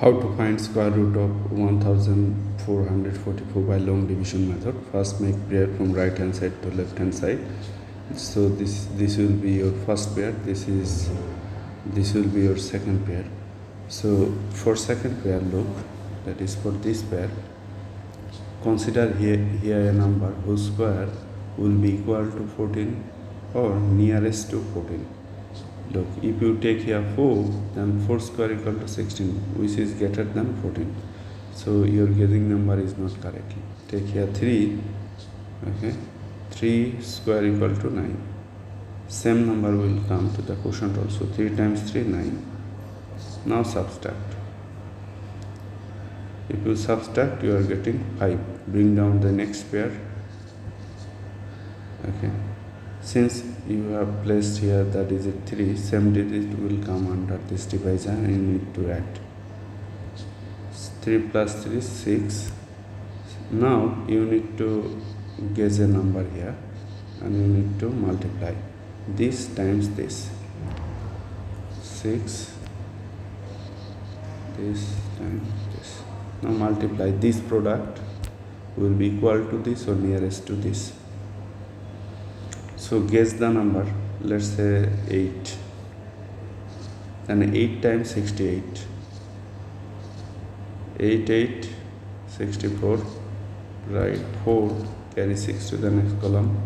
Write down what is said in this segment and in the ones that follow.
How to find square root of 1444 by long division method. First make pair from right hand side to left hand side. So this will be your first pair. This will be your second pair. So for second pair, look, that is for this pair, consider here a number whose square will be equal to 14 or nearest to 14. Look, if you take here 4, then 4 square equal to 16, which is greater than 14. So your guessing number is not correct. Take here 3, okay, 3 square equal to 9. Same number will come to the quotient also. 3 times 3, 9. Now subtract. If you subtract, you are getting 5. Bring down the next pair. Okay. Since you have placed here the digit 3, same digit will come under this divisor and you need to add. 3 plus 3 is 6. Now you need to guess a number here and you need to multiply this times this. 6, this times this. Now multiply this product will be equal to this or nearest to this. So guess the number, let's say 8. Then 8 times 68. 8, 64. Write 4, carry 6 to the next column.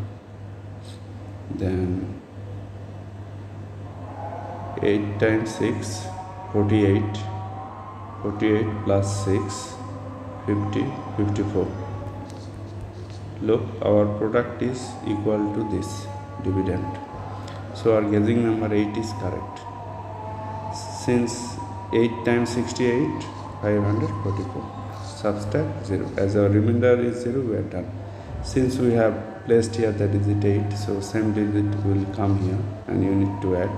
Then 8 times 6, 48. 48 plus 6, 50, 54. Look, our product is equal to this dividend. So our guessing number 8 is correct. Since 8 times 68, 544. Subtract 0. As our remainder is 0, we are done. Since we have placed here the digit 8, so same digit will come here and you need to add.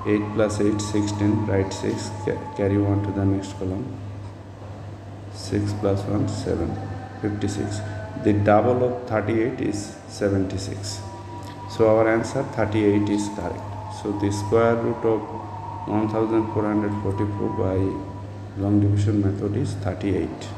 8 plus 8, 16, write 6, carry 1 to the next column. 6 plus 1, 7. 56. The double of 38 is 76. So our answer 38 is correct. So the square root of 1444 by long division method is 38.